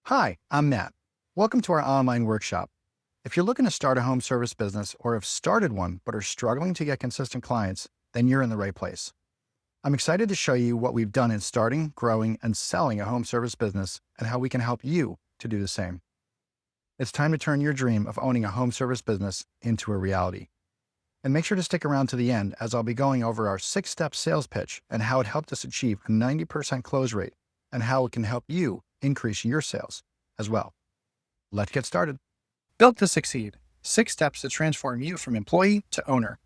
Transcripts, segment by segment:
Hi, I'm Matt. Welcome to our online workshop. If you're looking to start a home service business or have started one but are struggling to get consistent clients, then you're in the right place. I'm excited to show you what we've done in starting, growing, and selling a home service business and how we can help you to do the same. It's time to turn your dream of owning a home service business into a reality. And make sure to stick around to the end as I'll be going over our 6-step sales pitch and how it helped us achieve a 90% close rate and how it can help you increase your sales as well. Let's get started. Built to succeed. 6 steps to transform you from employee to owner.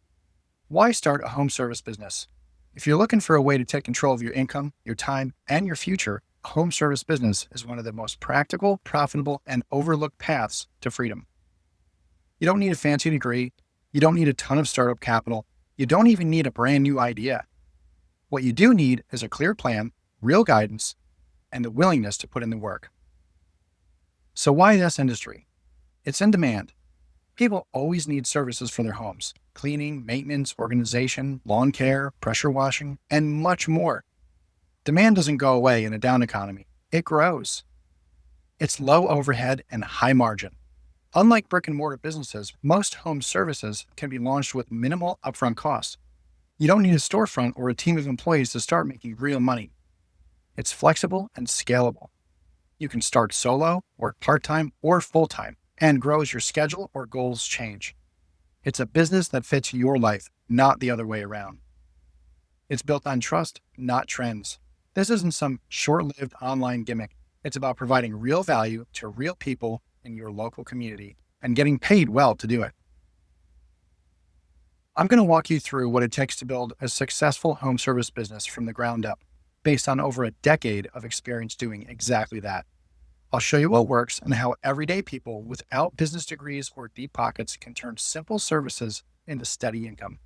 Why start a home service business? If you're looking for a way to take control of your income, your time, and your future, a home service business is one of the most practical, profitable, and overlooked paths to freedom. You don't need a fancy degree. You don't need a ton of startup capital. You don't even need a brand new idea. What you do need is a clear plan, real guidance, and the willingness to put in the work. So why this industry? It's in demand. People always need services for their homes: cleaning, maintenance, organization, lawn care, pressure washing, and much more. Demand doesn't go away in a down economy. It grows. It's low overhead and high margin. Unlike brick and mortar businesses, most home services can be launched with minimal upfront costs. You don't need a storefront or a team of employees to start making real money. It's flexible and scalable. You can start solo, work part-time or full-time, and grow as your schedule or goals change. It's a business that fits your life, not the other way around. It's built on trust, not trends. This isn't some short-lived online gimmick. It's about providing real value to real people in your local community and getting paid well to do it. I'm going to walk you through what it takes to build a successful home service business from the ground up, based on over a decade of experience doing exactly that. I'll show you what works and how everyday people without business degrees or deep pockets can turn simple services into steady income.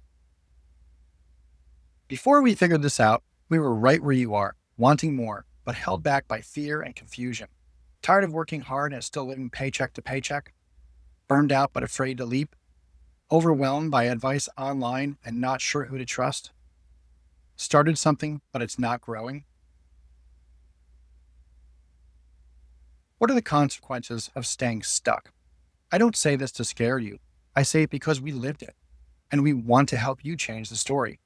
Before we figured this out, we were right where you are, wanting more, but held back by fear and confusion. Tired of working hard and still living paycheck to paycheck? Burned out but afraid to leap? Overwhelmed by advice online and not sure who to trust? Started something, but it's not growing? What are the consequences of staying stuck? I don't say this to scare you. I say it because we lived it, and we want to help you change the story.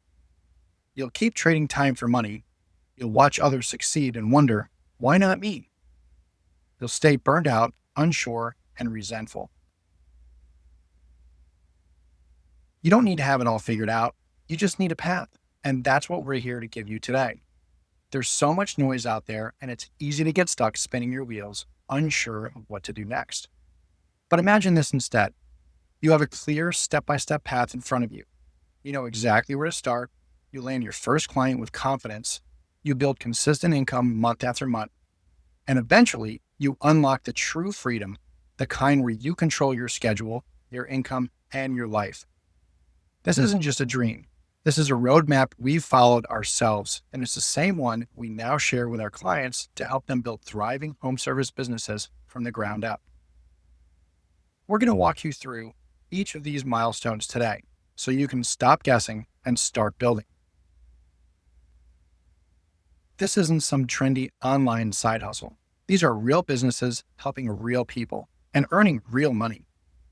You'll keep trading time for money. You'll watch others succeed and wonder, why not me? You'll stay burned out, unsure, and resentful. You don't need to have it all figured out. You just need a path, and that's what we're here to give you today. There's so much noise out there, and it's easy to get stuck spinning your wheels, unsure of what to do next. But imagine this instead. You have a clear step-by-step path in front of you. You know exactly where to start. You land your first client with confidence. You build consistent income month after month. And eventually, you unlock the true freedom, the kind where you control your schedule, your income, and your life. This isn't just a dream. This is a roadmap we've followed ourselves, and it's the same one we now share with our clients to help them build thriving home service businesses from the ground up. We're going to walk you through each of these milestones today so you can stop guessing and start building. This isn't some trendy online side hustle. These are real businesses helping real people and earning real money.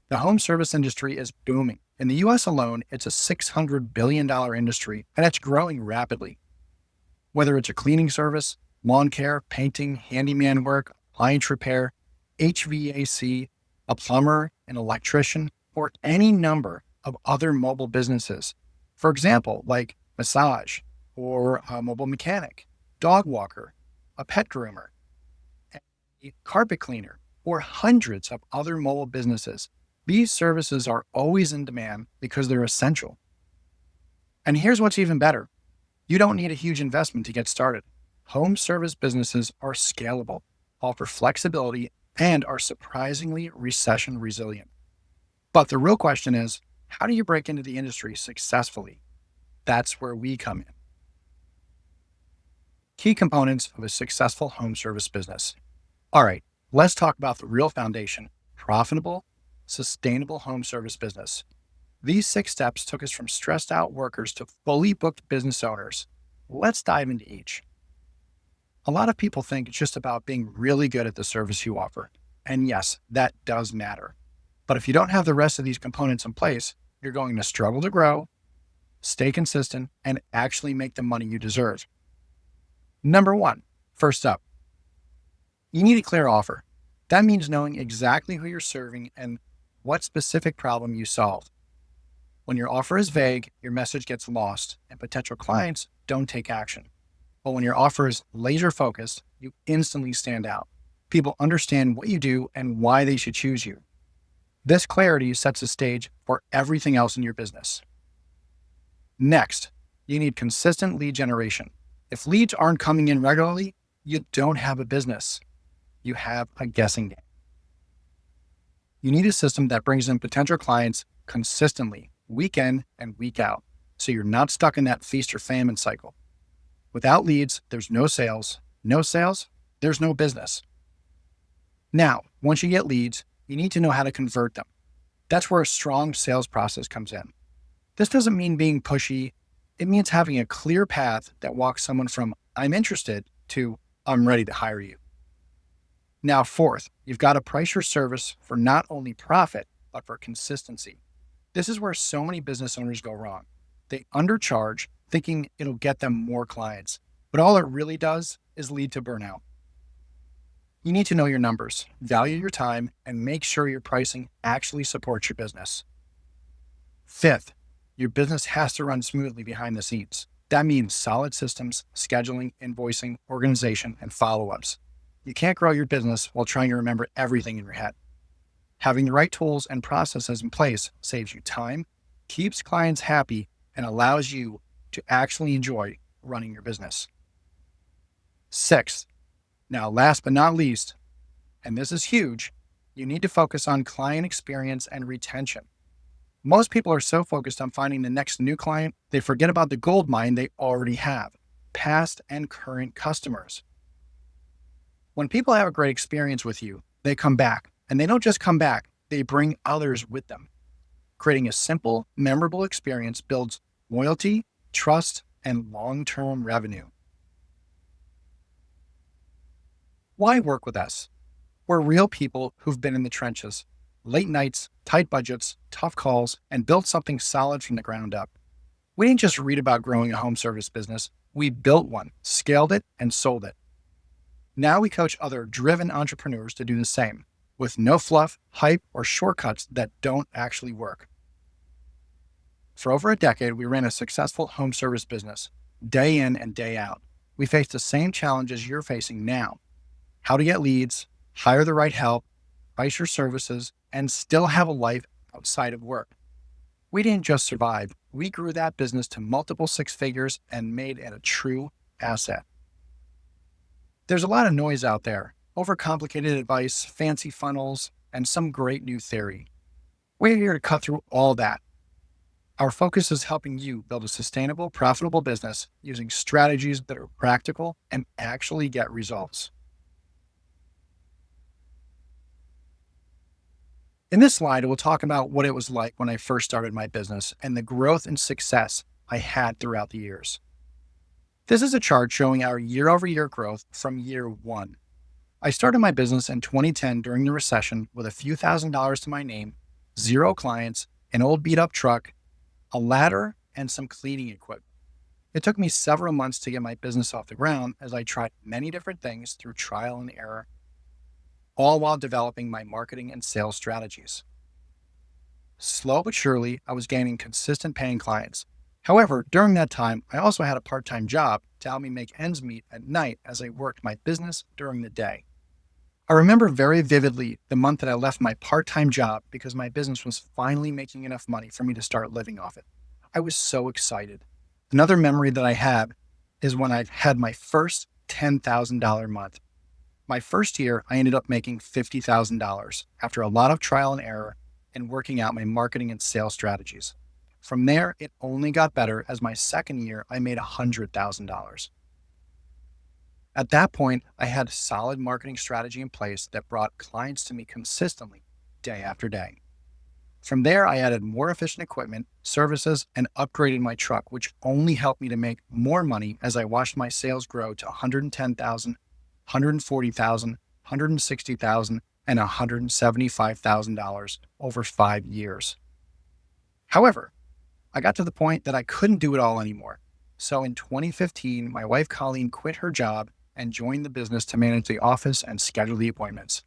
The home service industry is booming. In the US alone, it's a $600 billion industry, and it's growing rapidly. Whether it's a cleaning service, lawn care, painting, handyman work, appliance repair, HVAC, a plumber, an electrician, or any number of other mobile businesses. For example, like massage, or a mobile mechanic, dog walker, a pet groomer, a carpet cleaner, or hundreds of other mobile businesses. These services are always in demand because they're essential. And here's what's even better. You don't need a huge investment to get started. Home service businesses are scalable, offer flexibility, and are surprisingly recession resilient. But the real question is, how do you break into the industry successfully? That's where we come in. Key components of a successful home service business. All right, let's talk about the real foundation: profitable, sustainable home service business. These 6 steps took us from stressed out workers to fully booked business owners. Let's dive into each. A lot of people think it's just about being really good at the service you offer. And yes, that does matter. But if you don't have the rest of these components in place, you're going to struggle to grow, stay consistent, and actually make the money you deserve. Number one, first up, you need a clear offer. That means knowing exactly who you're serving and what specific problem you solve. When your offer is vague, your message gets lost and potential clients don't take action. But when your offer is laser focused, you instantly stand out. People understand what you do and why they should choose you. This clarity sets the stage for everything else in your business. Next, you need consistent lead generation. If leads aren't coming in regularly, you don't have a business. You have a guessing game. You need a system that brings in potential clients consistently, week in and week out, so you're not stuck in that feast or famine cycle. Without leads, there's no sales. No sales, there's no business. Now, once you get leads, you need to know how to convert them. That's where a strong sales process comes in. This doesn't mean being pushy. It means having a clear path that walks someone from "I'm interested" to "I'm ready to hire you." Now, fourth, you've got to price your service for not only profit, but for consistency. This is where so many business owners go wrong. They undercharge, thinking it'll get them more clients, but all it really does is lead to burnout. You need to know your numbers, value your time, and make sure your pricing actually supports your business. Fifth, your business has to run smoothly behind the scenes. That means solid systems, scheduling, invoicing, organization, and follow-ups. You can't grow your business while trying to remember everything in your head. Having the right tools and processes in place saves you time, keeps clients happy, and allows you to actually enjoy running your business. Sixth, now last but not least, and this is huge, you need to focus on client experience and retention. Most people are so focused on finding the next new client, they forget about the gold mine they already have, past and current customers. When people have a great experience with you, they come back. And they don't just come back, they bring others with them. Creating a simple, memorable experience builds loyalty, trust, and long-term revenue. Why work with us? We're real people who've been in the trenches, late nights, tight budgets, tough calls, and built something solid from the ground up. We didn't just read about growing a home service business, we built one, scaled it, and sold it. Now we coach other driven entrepreneurs to do the same, with no fluff, hype, or shortcuts that don't actually work. For over a decade, we ran a successful home service business, day in and day out. We faced the same challenges you're facing now: how to get leads, hire the right help, price your services, and still have a life outside of work. We didn't just survive, we grew that business to multiple six figures and made it a true asset. There's a lot of noise out there, overcomplicated advice, fancy funnels, and some great new theory. We're here to cut through all that. Our focus is helping you build a sustainable, profitable business using strategies that are practical and actually get results. In this slide, we'll talk about what it was like when I first started my business and the growth and success I had throughout the years. This is a chart showing our year-over-year growth from year one. I started my business in 2010 during the recession with a few $1,000s to my name, 0 clients, an old beat-up truck, a ladder, and some cleaning equipment. It took me several months to get my business off the ground as I tried many different things through trial and error, all while developing my marketing and sales strategies. Slow but surely, I was gaining consistent paying clients. However, during that time, I also had a part-time job to help me make ends meet at night as I worked my business during the day. I remember very vividly the month that I left my part-time job because my business was finally making enough money for me to start living off it. I was so excited. Another memory that I have is when I had my first $10,000 month. My first year, I ended up making $50,000 after a lot of trial and error and working out my marketing and sales strategies. From there, it only got better as my second year, I made $100,000. At that point, I had a solid marketing strategy in place that brought clients to me consistently, day after day. From there, I added more efficient equipment, services, and upgraded my truck, which only helped me to make more money as I watched my sales grow to $110,000, $140,000, $160,000, and $175,000 over 5 years. However, I got to the point that I couldn't do it all anymore. So in 2015, my wife Colleen quit her job and joined the business to manage the office and schedule the appointments.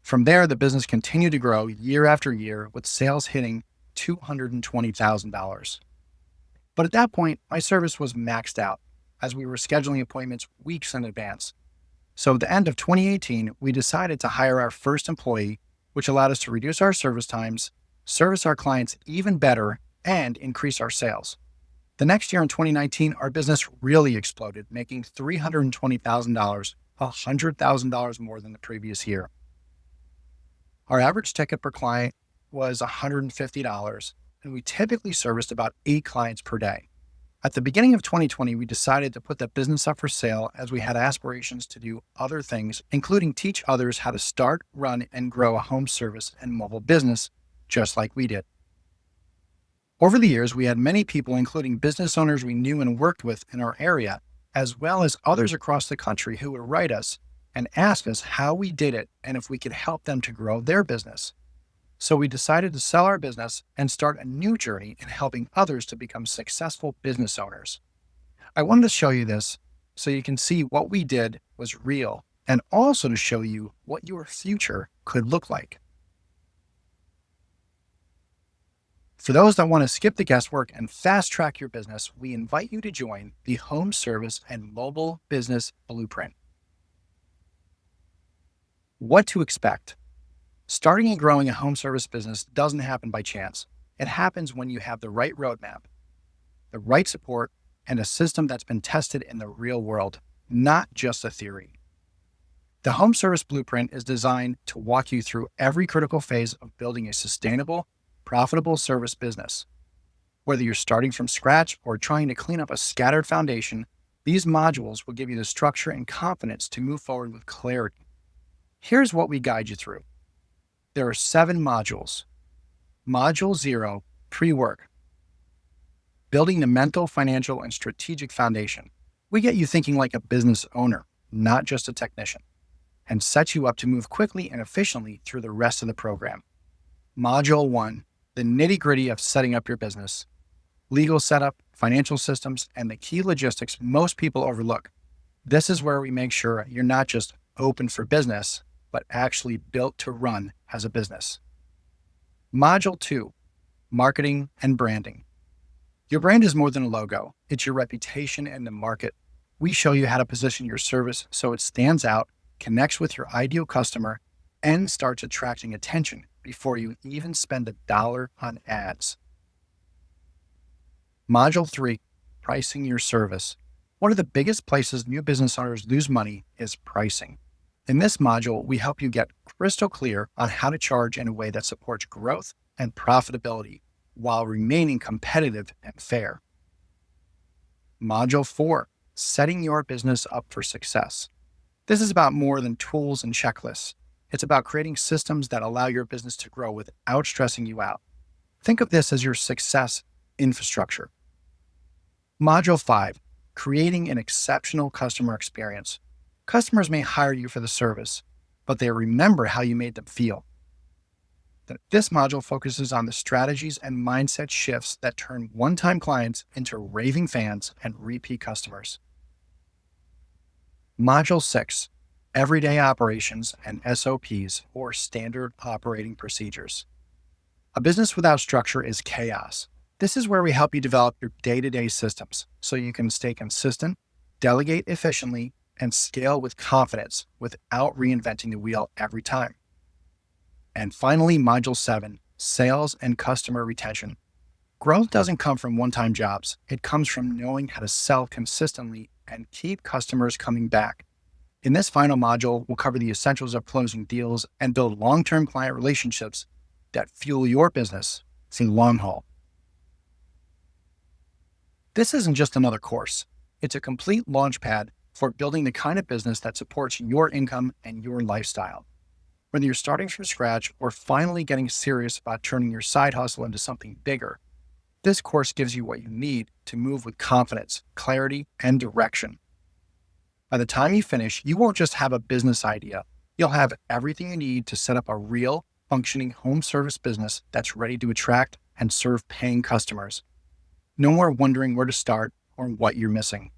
From there, the business continued to grow year after year with sales hitting $220,000. But at that point, my service was maxed out as we were scheduling appointments weeks in advance. So at the end of 2018, we decided to hire our first employee, which allowed us to reduce our service times, service our clients even better, and increase our sales. The next year in 2019, our business really exploded, making $320,000, $100,000 more than the previous year. Our average ticket per client was $150, and we typically serviced about 8 clients per day. At the beginning of 2020, we decided to put the business up for sale as we had aspirations to do other things, including teach others how to start, run, and grow a home service and mobile business, just like we did. Over the years, we had many people, including business owners we knew and worked with in our area, as well as others across the country who would write us and ask us how we did it and if we could help them to grow their business. So we decided to sell our business and start a new journey in helping others to become successful business owners. I wanted to show you this so you can see what we did was real and also to show you what your future could look like. For those that want to skip the guesswork and fast track your business, we invite you to join the Home Service and Mobile Business Blueprint. What to expect. Starting and growing a home service business doesn't happen by chance. It happens when you have the right roadmap, the right support, and a system that's been tested in the real world, not just a theory. The Home Service Blueprint is designed to walk you through every critical phase of building a sustainable, profitable service business. Whether you're starting from scratch or trying to clean up a scattered foundation, these modules will give you the structure and confidence to move forward with clarity. Here's what we guide you through. There are 7 modules. Module 0, pre-work. Building the mental, financial, and strategic foundation. We get you thinking like a business owner, not just a technician, and set you up to move quickly and efficiently through the rest of the program. Module 1, the nitty-gritty of setting up your business. Legal setup, financial systems, and the key logistics most people overlook. This is where we make sure you're not just open for business, but actually built to run as a business. Module 2, marketing and branding. Your brand is more than a logo. It's your reputation in the market. We show you how to position your service so it stands out, connects with your ideal customer, and starts attracting attention before you even spend $1 on ads. Module 3, pricing your service. One of the biggest places new business owners lose money is pricing. In this module, we help you get crystal clear on how to charge in a way that supports growth and profitability while remaining competitive and fair. Module 4, setting your business up for success. This is about more than tools and checklists. It's about creating systems that allow your business to grow without stressing you out. Think of this as your success infrastructure. Module 5, creating an exceptional customer experience. Customers may hire you for the service, but they remember how you made them feel. This module focuses on the strategies and mindset shifts that turn one-time clients into raving fans and repeat customers. Module 6, everyday operations and SOPs, or standard operating procedures. A business without structure is chaos. This is where we help you develop your day-to-day systems so you can stay consistent, delegate efficiently, and scale with confidence without reinventing the wheel every time. And finally, Module 7, sales and customer retention. Growth doesn't come from one-time jobs. It comes from knowing how to sell consistently and keep customers coming back. In this final module, we'll cover the essentials of closing deals and build long-term client relationships that fuel your business for the long haul. This isn't just another course. It's a complete launchpad for building the kind of business that supports your income and your lifestyle. Whether you're starting from scratch or finally getting serious about turning your side hustle into something bigger, this course gives you what you need to move with confidence, clarity, and direction. By the time you finish, you won't just have a business idea. You'll have everything you need to set up a real, functioning home service business that's ready to attract and serve paying customers. No more wondering where to start or what you're missing.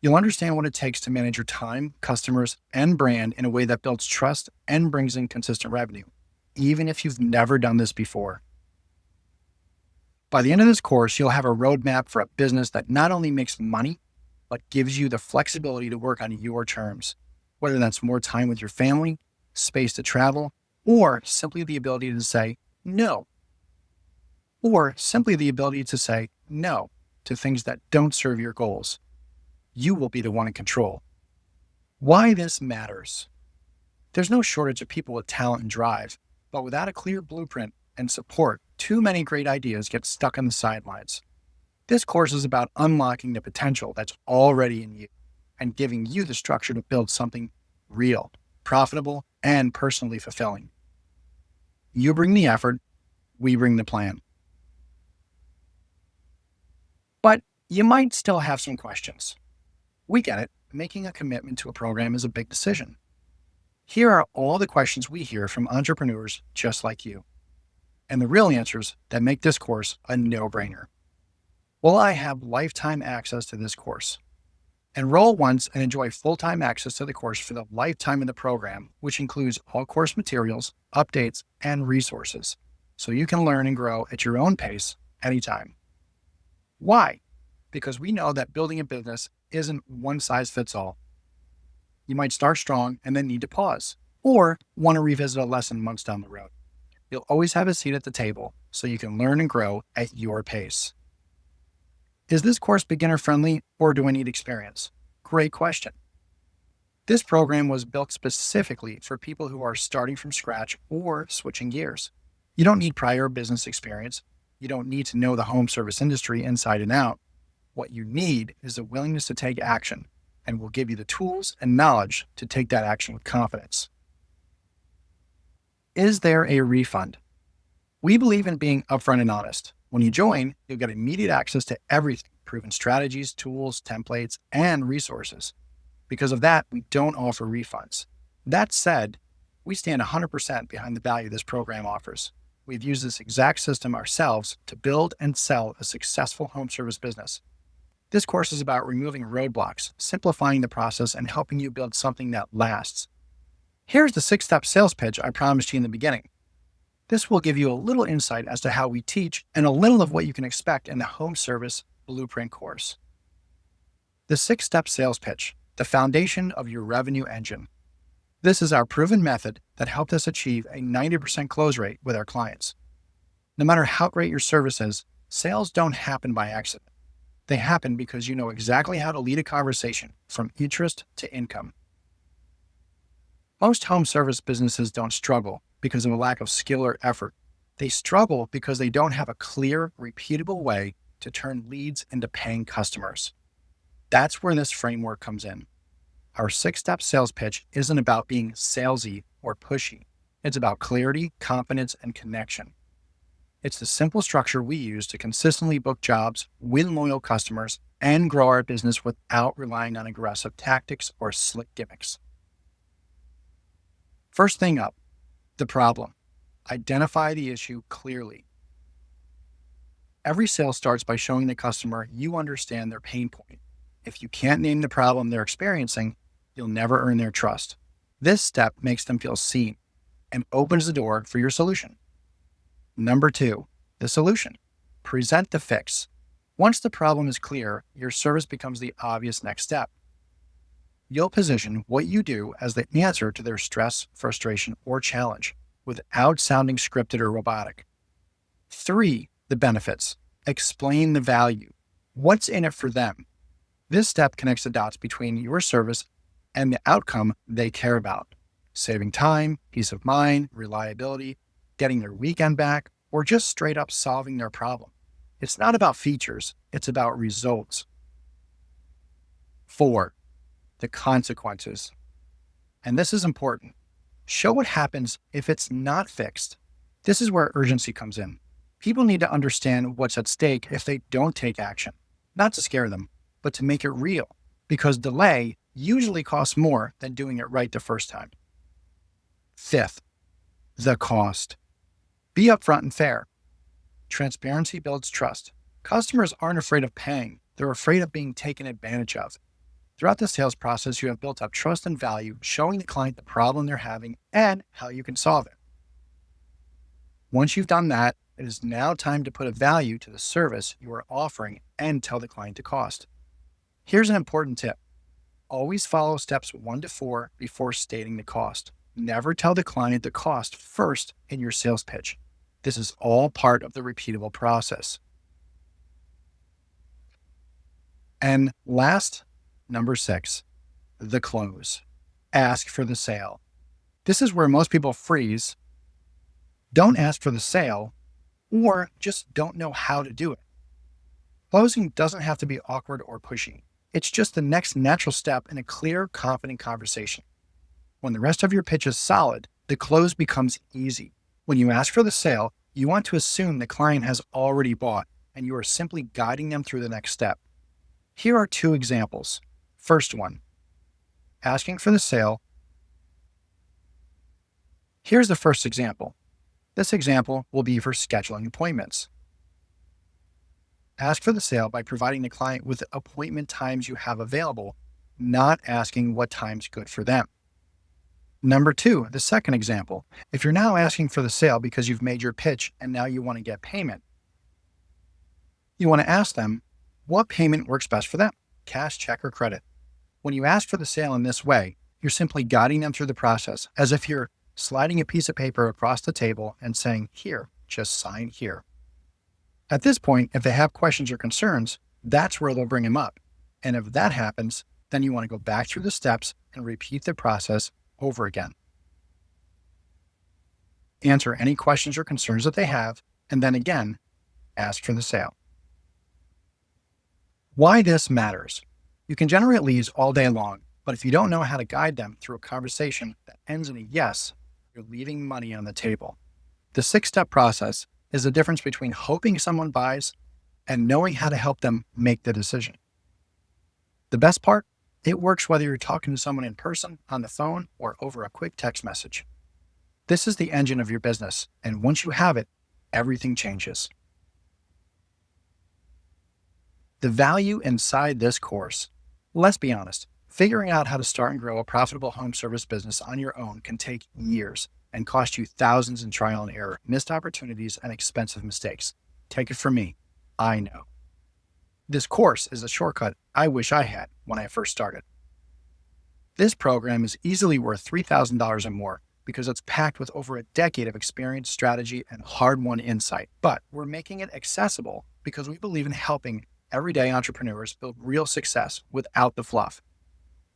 You'll understand what it takes to manage your time, customers, and brand in a way that builds trust and brings in consistent revenue, even if you've never done this before. By the end of this course, you'll have a roadmap for a business that not only makes money, but gives you the flexibility to work on your terms, whether that's more time with your family, space to travel, or simply the ability to say no. Or simply the ability to say no to things that don't serve your goals. You will be the one in control. Why this matters. There's no shortage of people with talent and drive, but without a clear blueprint and support, too many great ideas get stuck on the sidelines. This course is about unlocking the potential that's already in you and giving you the structure to build something real, profitable, and personally fulfilling. You bring the effort, we bring the plan. But you might still have some questions. We get it. Making a commitment to a program is a big decision. Here are all the questions we hear from entrepreneurs just like you, and the real answers that make this course a no-brainer. Will I have lifetime access to this course? Enroll once and enjoy full-time access to the course for the lifetime of the program, which includes all course materials, updates, and resources, so you can learn and grow at your own pace anytime. Why? Because we know that building a business isn't one size fits all. You might start strong and then need to pause, or want to revisit a lesson months down the road. You'll always have a seat at the table so you can learn and grow at your pace. Is this course beginner friendly or do I need experience? Great question. This program was built specifically for people who are starting from scratch or switching gears. You don't need prior business experience. You don't need to know the home service industry inside and out. What you need is a willingness to take action, and we'll give you the tools and knowledge to take that action with confidence. Is there a refund? We believe in being upfront and honest. When you join, you'll get immediate access to everything, proven strategies, tools, templates, and resources. Because of that, we don't offer refunds. That said, we stand 100% behind the value this program offers. We've used this exact system ourselves to build and sell a successful home service business. This course is about removing roadblocks, simplifying the process, and helping you build something that lasts. Here's the 6-step sales pitch I promised you in the beginning. This will give you a little insight as to how we teach and a little of what you can expect in the Home Service Blueprint course. The 6-step sales pitch, the foundation of your revenue engine. This is our proven method that helped us achieve a 90% close rate with our clients. No matter how great your service is, sales don't happen by accident. They happen because you know exactly how to lead a conversation from interest to income. Most home service businesses don't struggle because of a lack of skill or effort. They struggle because they don't have a clear, repeatable way to turn leads into paying customers. That's where this framework comes in. Our 6-step sales pitch isn't about being salesy or pushy. It's about clarity, confidence, and connection. It's the simple structure we use to consistently book jobs, win loyal customers, and grow our business without relying on aggressive tactics or slick gimmicks. First thing up, the problem. Identify the issue clearly. Every sale starts by showing the customer you understand their pain point. If you can't name the problem they're experiencing, you'll never earn their trust. This step makes them feel seen and opens the door for your solution. Number 2, the solution. Present the fix. Once the problem is clear, your service becomes the obvious next step. You'll position what you do as the answer to their stress, frustration, or challenge without sounding scripted or robotic. 3, the benefits. Explain the value. What's in it for them? This step connects the dots between your service and the outcome they care about. Saving time, peace of mind, reliability, getting their weekend back, or just straight up solving their problem. It's not about features, it's about results. 4, the consequences. And this is important. Show what happens if it's not fixed. This is where urgency comes in. People need to understand what's at stake if they don't take action, not to scare them, but to make it real, because delay usually costs more than doing it right the first time. Fifth, the cost. Be upfront and fair. Transparency builds trust. Customers aren't afraid of paying, they're afraid of being taken advantage of. Throughout the sales process, you have built up trust and value, showing the client the problem they're having and how you can solve it. Once you've done that, it is now time to put a value to the service you are offering and tell the client the cost. Here's an important tip. Always follow steps 1 to 4 before stating the cost. Never tell the client the cost first in your sales pitch. This is all part of the repeatable process. And last, number 6, the close. Ask for the sale. This is where most people freeze, don't ask for the sale, or just don't know how to do it. Closing doesn't have to be awkward or pushy. It's just the next natural step in a clear, confident conversation. When the rest of your pitch is solid, the close becomes easy. When you ask for the sale, you want to assume the client has already bought, and you are simply guiding them through the next step. Here are 2 examples. First one, asking for the sale. Here's the first example. This example will be for scheduling appointments. Ask for the sale by providing the client with the appointment times you have available, not asking what time's good for them. Number 2, the second example. If you're now asking for the sale because you've made your pitch and now you want to get payment, you want to ask them what payment works best for them, cash, check, or credit. When you ask for the sale in this way, you're simply guiding them through the process as if you're sliding a piece of paper across the table and saying, "Here, just sign here." At this point, if they have questions or concerns, that's where they'll bring them up. And if that happens, then you want to go back through the steps and repeat the process over again. Answer any questions or concerns that they have, and then again, ask for the sale. Why this matters. You can generate leads all day long, but if you don't know how to guide them through a conversation that ends in a yes, you're leaving money on the table. The 6-step process is the difference between hoping someone buys and knowing how to help them make the decision. The best part? It works whether you're talking to someone in person, on the phone, or over a quick text message. This is the engine of your business, and once you have it, everything changes. The value inside this course. Let's be honest, figuring out how to start and grow a profitable home service business on your own can take years and cost you thousands in trial and error, missed opportunities, and expensive mistakes. Take it from me, I know. This course is a shortcut I wish I had when I first started. This program is easily worth $3,000 or more because it's packed with over a decade of experience, strategy, and hard-won insight. But we're making it accessible because we believe in helping everyday entrepreneurs build real success without the fluff.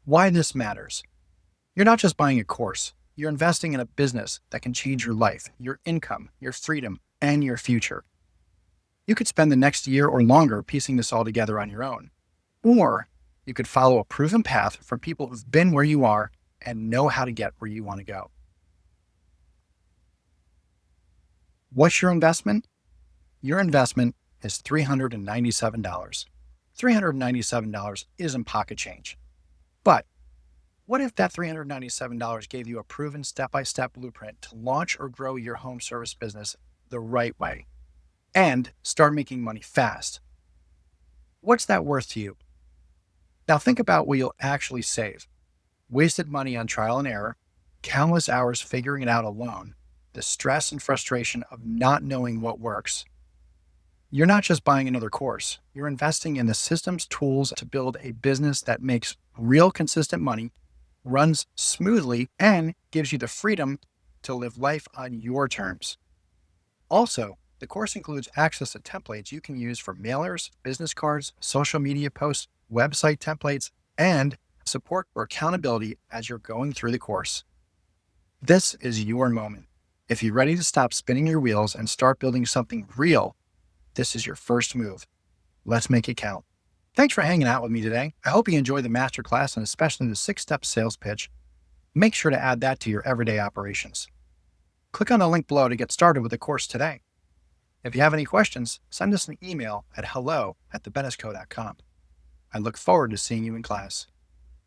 Why this matters. You're not just buying a course, you're investing in a business that can change your life, your income, your freedom, and your future. You could spend the next year or longer piecing this all together on your own. Or you could follow a proven path from people who've been where you are and know how to get where you want to go. What's your investment? Your investment is $397. $397 isn't pocket change. But what if that $397 gave you a proven step-by-step blueprint to launch or grow your home service business the right way and start making money fast? What's that worth to you? Now think about what you'll actually save. Wasted money on trial and error, countless hours figuring it out alone, the stress and frustration of not knowing what works. You're not just buying another course. You're investing in the systems, tools to build a business that makes real consistent money, runs smoothly, and gives you the freedom to live life on your terms. Also, the course includes access to templates you can use for mailers, business cards, social media posts, website templates, and support for accountability as you're going through the course. This is your moment. If you're ready to stop spinning your wheels and start building something real, this is your first move. Let's make it count. Thanks for hanging out with me today. I hope you enjoyed the masterclass and especially the 6-step sales pitch. Make sure to add that to your everyday operations. Click on the link below to get started with the course today. If you have any questions, send us an email at hello@thebenesco.com. I look forward to seeing you in class.